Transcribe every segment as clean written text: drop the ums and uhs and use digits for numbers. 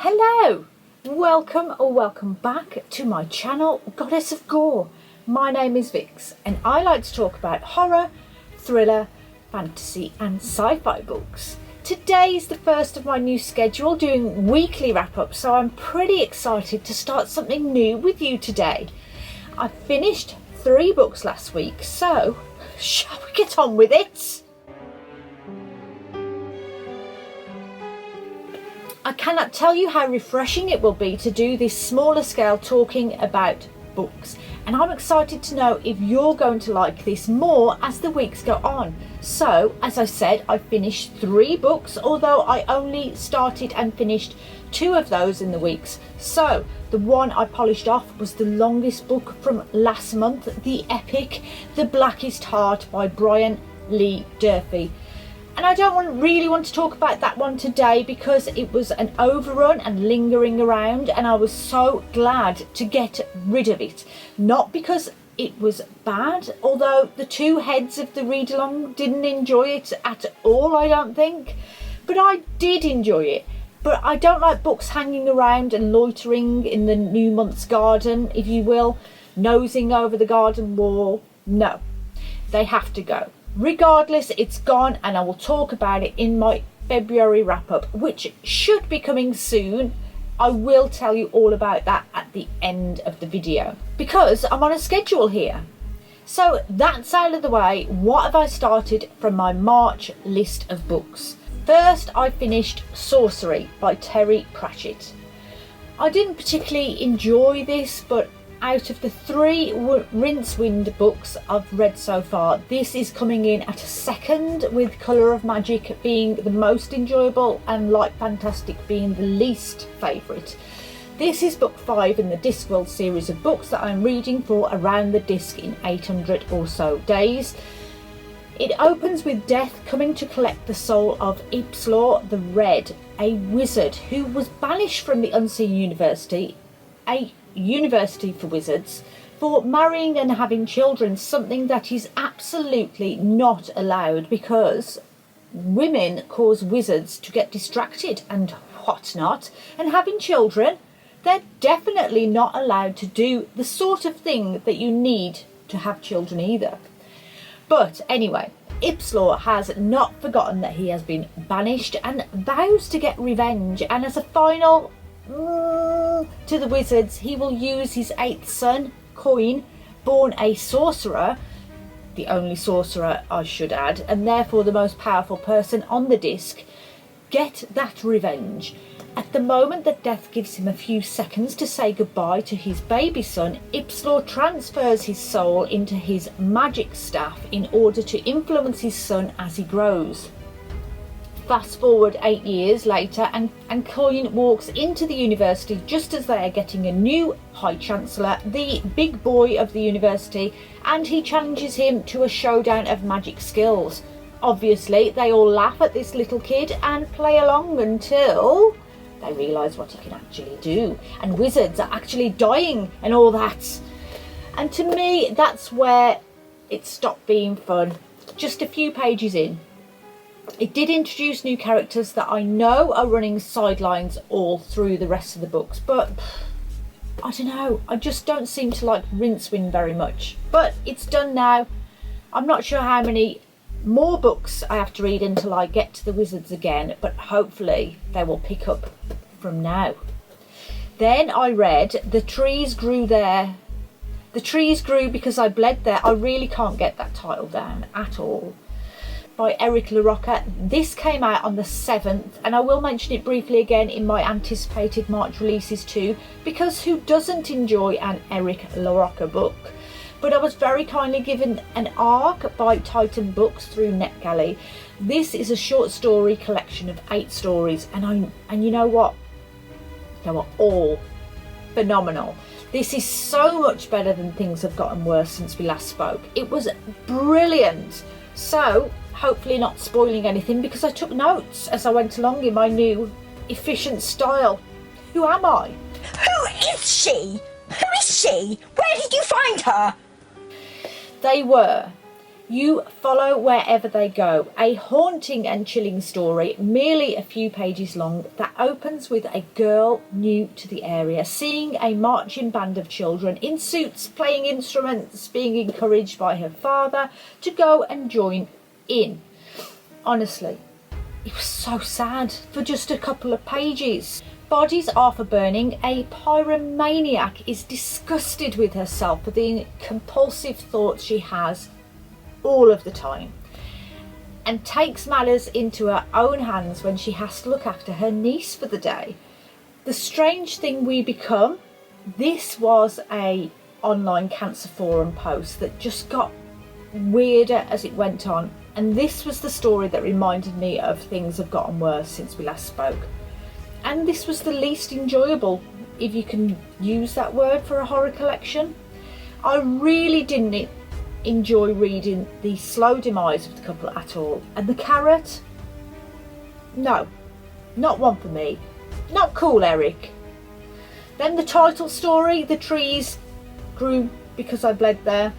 Hello, welcome or welcome back to my channel, Goddess of Gore. My name is Vix and I like to talk about horror, thriller, fantasy and sci-fi books. Today is the first of my new schedule doing weekly wrap-ups, so I'm pretty excited to start something new with you today. I finished 3 books last week, so shall we get on with it? I cannot tell you how refreshing it will be to do this smaller scale talking about books, and I'm excited to know if you're going to like this more as the weeks go on. So, as I said, I finished 3 books, although I only started and finished 2 of those in the weeks. So, the one I polished off was the longest book from last month, the epic The Blackest by Brian Lee Durfee. And I don't really want to talk about that one today because it was an overrun and lingering around, and I was so glad to get rid of it. Not because it was bad, although the 2 heads of the read-along didn't enjoy it at all, I don't think. But I did enjoy it. But I don't like books hanging around and loitering in the new month's garden, if you will, nosing over the garden wall. No, they have to go. Regardless, it's gone, and I will talk about it in my February wrap-up, which should be coming soon. I will tell you all about that at the end of the video because I'm on a schedule here. So that's out of the way. What have I started from my March list of books? First, I finished Sorcery by Pratchett. I didn't particularly enjoy this, but out of the 3 Rincewind books I've read so far, this is coming in at a second, with Colour of Magic being the most enjoyable and Light Fantastic being the least favourite. This is book 5 in the Discworld series of books that I'm reading for Around the Disc in 800 or so days. It opens with Death coming to collect the soul of Ipslaw the Red, a wizard who was banished from the Unseen University, a university for wizards, for marrying and having children, something that is absolutely not allowed because women cause wizards to get distracted and whatnot, and having children, they're definitely not allowed to do the sort of thing that you need to have children either. But anyway, Ipslaw has not forgotten that he has been banished and vows to get revenge, and as a final to the wizards, he will use his 8th son, Coin, born a sorcerer, the only sorcerer I should add, and therefore the most powerful person on the disc, get that revenge. At the moment that Death gives him a few seconds to say goodbye to his baby son, Ipslaw transfers his soul into his magic staff in order to influence his son as he grows. Fast forward 8 years later, and Coin walks into the university just as they are getting a new High Chancellor, the big boy of the university, and he challenges him to a showdown of magic skills. Obviously, they all laugh at this little kid and play along until they realise what he can actually do, and wizards are actually dying and all that. And to me, that's where it stopped being fun, just a few pages in. It did introduce new characters that I know are running sidelines all through the rest of the books, but I don't know, I just don't seem to like Rincewind very much. But it's done now. I'm not sure how many more books I have to read until I get to the wizards again, but hopefully they will pick up from now. Then I read The Trees Grew There. The Trees Grew Because I Bled There. I really can't get that title down at all. By Eric LaRocca. This came out on the 7th, and I will mention it briefly again in my anticipated March releases too, because who doesn't enjoy an Eric LaRocca book? But I was very kindly given an ARC by Titan Books through NetGalley. This is a short story collection of 8 stories, and you know what? They were all phenomenal. This is so much better than Things Have Gotten Worse since we last spoke. It was brilliant. So, hopefully not spoiling anything because I took notes as I went along in my new efficient style. Who am I? Who is she? Who is she? Where did you find her? They were You follow wherever they go. A haunting and chilling story, merely a few pages long, that opens with a girl new to the area, seeing a marching band of children in suits playing instruments, being encouraged by her father to go and join in. Honestly, it was so sad for just a couple of pages. Bodies are for burning. A pyromaniac is disgusted with herself for the compulsive thoughts she has all of the time, and takes matters into her own hands when she has to look after her niece for the day. The strange thing we become. This was a online cancer forum post that just got weirder as it went on, and this was the story that reminded me of things have gotten worse since we last spoke. And this was the least enjoyable, if you can use that word, for a horror collection. I really didn't enjoy reading the slow demise of the couple at all. And the carrot? No, not one for me. Not cool, Eric. Then the title story, the trees grew because I bled there.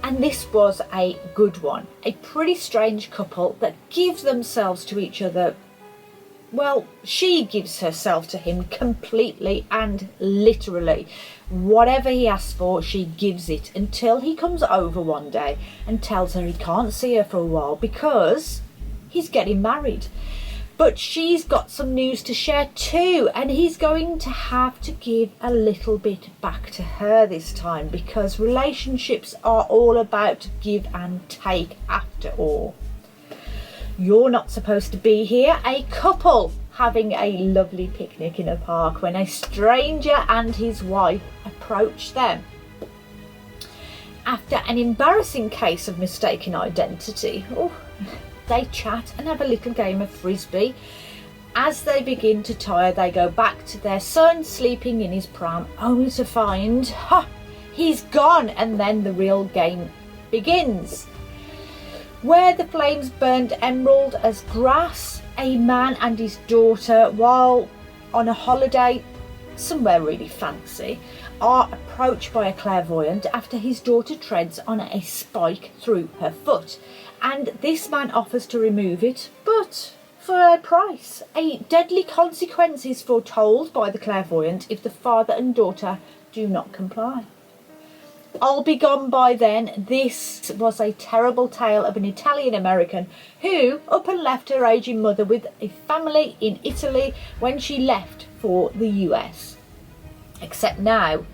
And this was a good one. A pretty strange couple that give themselves to each other. Well, she gives herself to him completely and literally. Whatever he asks for, she gives it, until he comes over one day and tells her he can't see her for a while because he's getting married. But she's got some news to share too, and he's going to have to give a little bit back to her this time, because relationships are all about give and take after all. You're not supposed to be here. A couple having a lovely picnic in a park when a stranger and his wife approach them. After an embarrassing case of mistaken identity, they chat and have a little game of frisbee. As they begin to tire, they go back to their son sleeping in his pram, only to find, he's gone, and then the real game begins. Where the flames burned emerald as grass, a man and his daughter, while on a holiday somewhere really fancy, are approached by a clairvoyant after his daughter treads on a spike through her foot, and this man offers to remove it, but for a price. A deadly consequence is foretold by the clairvoyant if the father and daughter do not comply. I'll be gone by then. This was a terrible tale of an Italian American who up and left her aging mother with a family in Italy when she left for the US. Except now,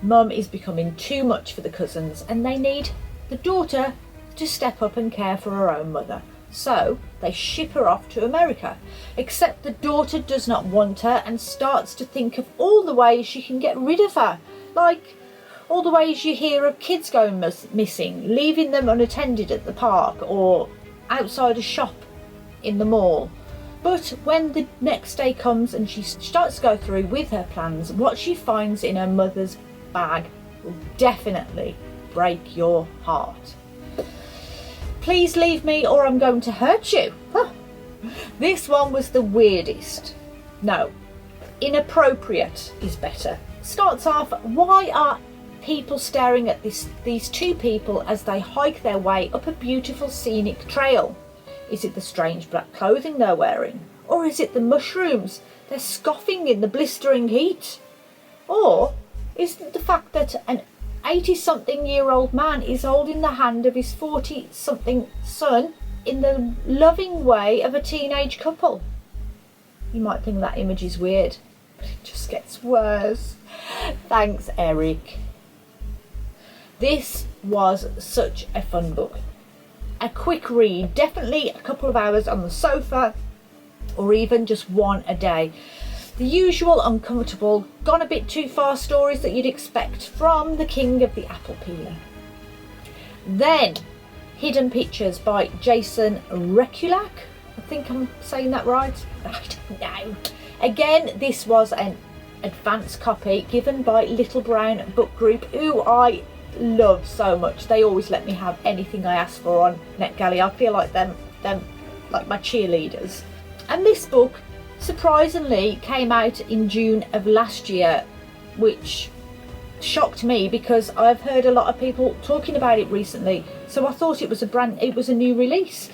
Mum is becoming too much for the cousins and they need the daughter to step up and care for her own mother. So they ship her off to America. Except the daughter does not want her and starts to think of all the ways she can get rid of her. Like all the ways you hear of kids going missing, leaving them unattended at the park or outside a shop in the mall. But when the next day comes and she starts to go through with her plans, what she finds in her mother's bag will definitely break your heart. Please leave me or I'm going to hurt you. This one was the weirdest. No, inappropriate is better. Starts off, why are people staring at these two people as they hike their way up a beautiful scenic trail? Is it the strange black clothing they're wearing? Or is it the mushrooms they're scoffing in the blistering heat? Or is it the fact that an 80-something-year-old man is holding the hand of his 40-something son in the loving way of a teenage couple? You might think that image is weird, but it just gets worse. Thanks, Eric. This was such a fun book. A quick read, definitely a couple of hours on the sofa, or even just one a day. The usual uncomfortable, gone a bit too far stories that you'd expect from the king of the apple peeler. Then, Hidden Pictures by Jason Rekulak. I think I'm saying that right. I don't know. Again, this was an advanced copy given by Little Brown Book Group, who I love so much. They always let me have anything I ask for on NetGalley. I feel like them like my cheerleaders. And this book surprisingly came out in June of last year, which shocked me because I've heard a lot of people talking about it recently, so I thought it was a new release.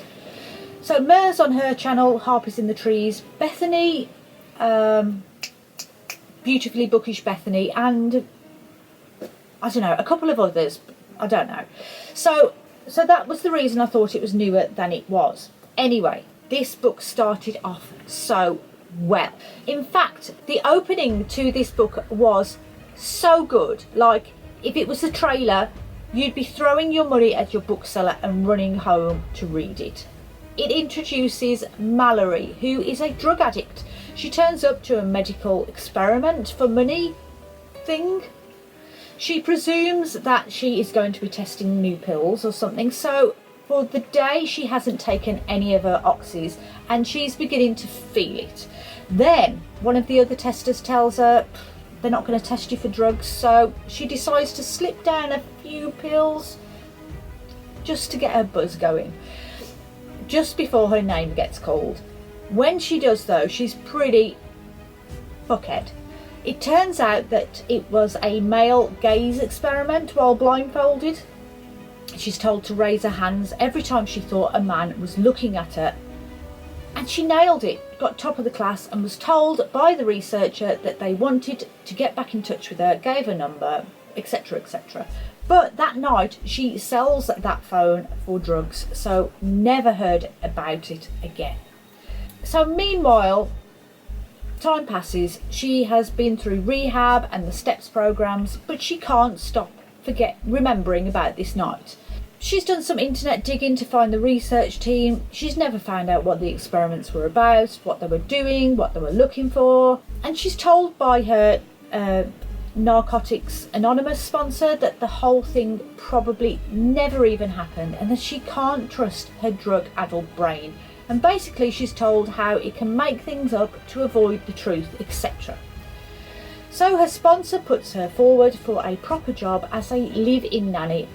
So Mer's on her channel, Harper's in the Trees, Bethany, Beautifully Bookish Bethany, and I don't know, a couple of others, I don't know. So that was the reason I thought it was newer than it was. Anyway, this book started off so well. In fact, the opening to this book was so good. Like, if it was the trailer, you'd be throwing your money at your bookseller and running home to read it. It introduces Mallory, who is a drug addict. She turns up to a medical experiment for money thing. She presumes that she is going to be testing new pills or something, so for the day she hasn't taken any of her oxys and she's beginning to feel it. Then one of the other testers tells her they're not going to test you for drugs, so she decides to slip down a few pills just to get her buzz going, just before her name gets called. When she does though, she's pretty fuckhead. It turns out that it was a male gaze experiment while blindfolded. She's told to raise her hands every time she thought a man was looking at her, and she nailed it, got top of the class, and was told by the researcher that they wanted to get back in touch with her, gave her number, etc, etc. But that night she sells that phone for drugs, so never heard about it again. So meanwhile, time passes. She has been through rehab and the STEPS programs, but she can't stop remembering about this night. She's done some internet digging to find the research team. She's never found out what the experiments were about, what they were doing, what they were looking for. And she's told by her Narcotics Anonymous sponsor that the whole thing probably never even happened and that she can't trust her drug-addled brain. And basically she's told how it can make things up to avoid the truth, etc. So her sponsor puts her forward for a proper job as a live-in nanny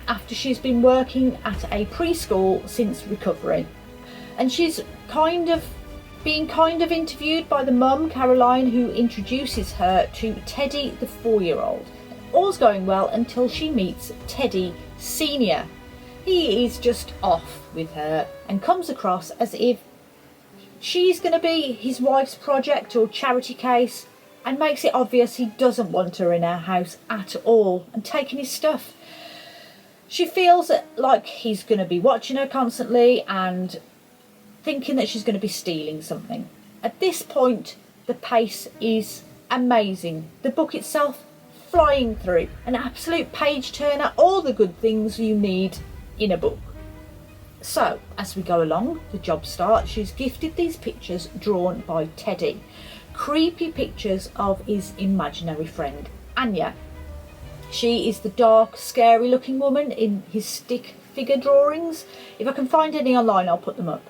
after she's been working at a preschool since recovery. And she's being interviewed by the mum, Caroline, who introduces her to Teddy, the 4-year-old. All's going well until she meets Teddy Senior. He is just off with her and comes across as if she's going to be his wife's project or charity case, and makes it obvious he doesn't want her in her house at all and taking his stuff. She feels like he's going to be watching her constantly and thinking that she's going to be stealing something. At this point, the pace is amazing. The book itself flying through, an absolute page turner, all the good things you need in a book. So, as we go along, the job starts. She's gifted these pictures drawn by Teddy. Creepy pictures of his imaginary friend, Anya. She is the dark, scary looking woman in his stick figure drawings. If I can find any online, I'll put them up.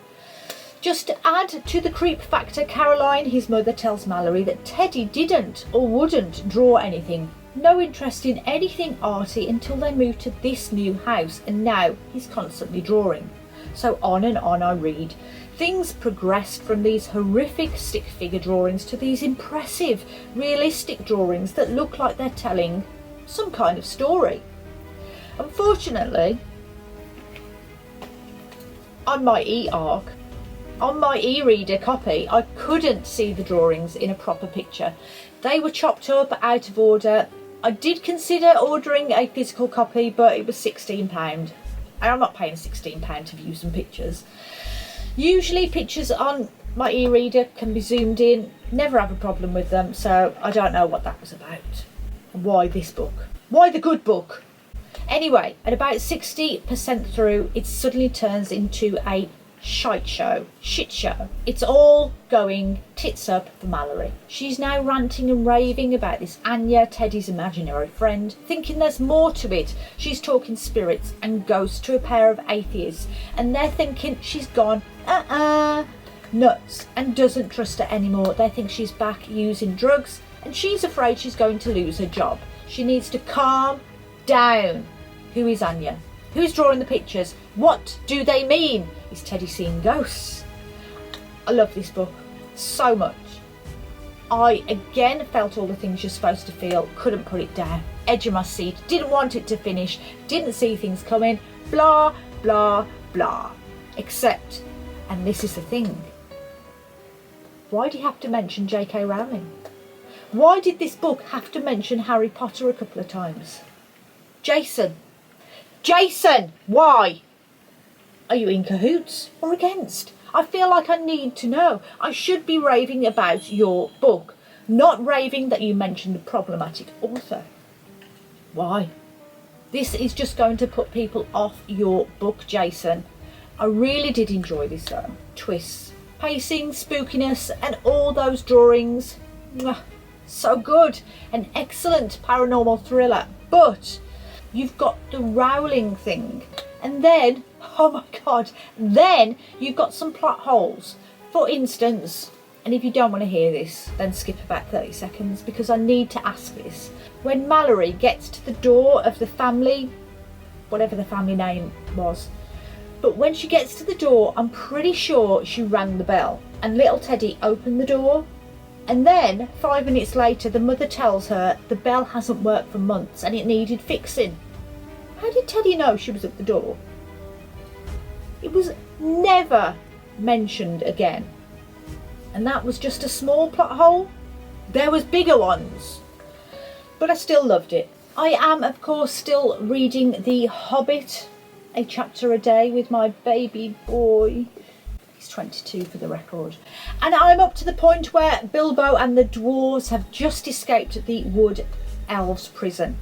Just to add to the creep factor, Caroline, his mother, tells Mallory that Teddy didn't or wouldn't draw anything. No interest in anything arty until they moved to this new house, and now he's constantly drawing. So on and on I read. Things progressed from these horrific stick figure drawings to these impressive, realistic drawings that look like they're telling some kind of story. Unfortunately, on my e-reader copy, I couldn't see the drawings in a proper picture. They were chopped up, out of order. I did consider ordering a physical copy, but it was £16. And I'm not paying £16 to view some pictures. Usually pictures on my e-reader can be zoomed in, never have a problem with them, so I don't know what that was about. Why this book? Why the good book? Anyway, at about 60% through, it suddenly turns into a shit show. It's all going tits up for Mallory. She's now ranting and raving about this Anya, Teddy's imaginary friend, thinking there's more to it. She's talking spirits and ghosts to a pair of atheists, and they're thinking she's gone nuts and doesn't trust her anymore. They think she's back using drugs, and she's afraid she's going to lose her job. She needs to calm down. Who is Anya? Who's drawing the pictures? What do they mean? Is Teddy seeing ghosts? I love this book so much. I again felt all the things you're supposed to feel, couldn't put it down. edge of my seat, didn't want it to finish, didn't see things coming, blah, blah, blah. Except, and this is the thing, why do you have to mention J.K. Rowling? Why did this book have to mention Harry Potter a couple of times? Jason, why? Are you in cahoots or against? I feel like I need to know. I should be raving about your book, not raving that you mentioned a problematic author. Why? This is just going to put people off your book, Jason. I really did enjoy this though. Twists, pacing, spookiness, and all those drawings. Mwah, so good. An excellent paranormal thriller. But you've got the Rowling thing. And then, oh my God, then you've got some plot holes. For instance, and if you don't want to hear this, then skip about 30 seconds because I need to ask this. When Mallory gets to the door of the family, whatever the family name was, but when she gets to the door, I'm pretty sure she rang the bell and little Teddy opened the door. And then 5 minutes later, the mother tells her the bell hasn't worked for months and it needed fixing. How did Teddy know she was at the door? It was never mentioned again. And that was just a small plot hole. There was bigger ones. But I still loved it. I am, of course, still reading The Hobbit, a chapter a day with my baby boy. He's 22 for the record. And I'm up to the point where Bilbo and the dwarves have just escaped the Wood Elves prison.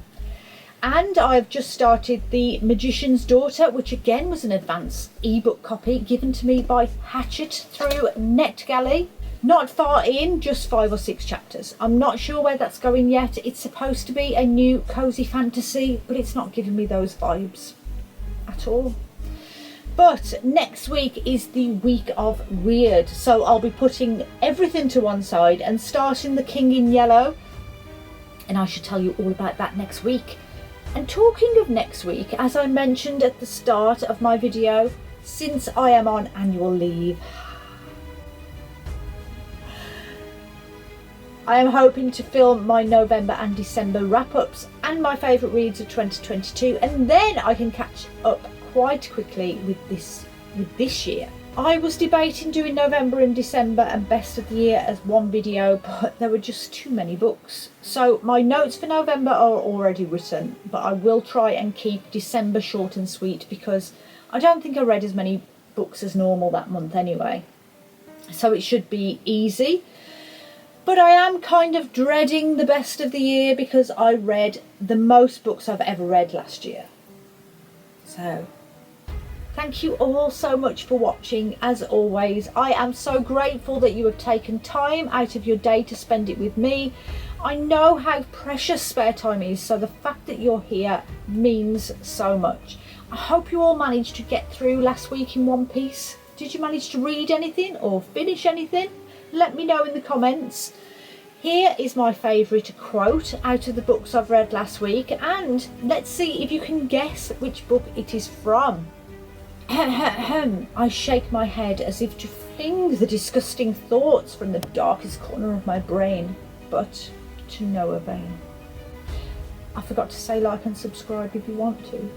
And I've just started The Magician's Daughter, which again was an advanced ebook copy given to me by Pratchett through NetGalley. Not far in, just 5 or 6 chapters. I'm not sure where that's going yet. It's supposed to be a new cozy fantasy, but it's not giving me those vibes at all. But next week is the week of weird, so I'll be putting everything to one side and starting The King in Yellow, and I should tell you all about that next week. And talking of next week, as I mentioned at the start of my video, since I am on annual leave, I am hoping to film my November and December wrap-ups and my favourite reads of 2022, and then I can catch up quite quickly with this year. I was debating doing November and December and best of the year as one video, but there were just too many books. So my notes for November are already written, but I will try and keep December short and sweet because I don't think I read as many books as normal that month anyway. So it should be easy. But I am kind of dreading the best of the year because I read the most books I've ever read last year. So thank you all so much for watching. As always, I am so grateful that you have taken time out of your day to spend it with me. I know how precious spare time is, so the fact that you're here means so much. I hope you all managed to get through last week in one piece. Did you manage to read anything or finish anything? Let me know in the comments. Here is my favourite quote out of the books I've read last week, and let's see if you can guess which book it is from. I shake my head as if to fling the disgusting thoughts from the darkest corner of my brain, but to no avail. I forgot to say like and subscribe if you want to.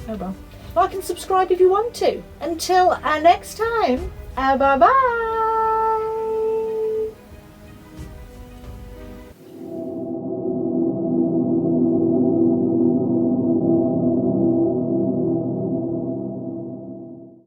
Oh well. Like and subscribe if you want to. Until next time, bye bye.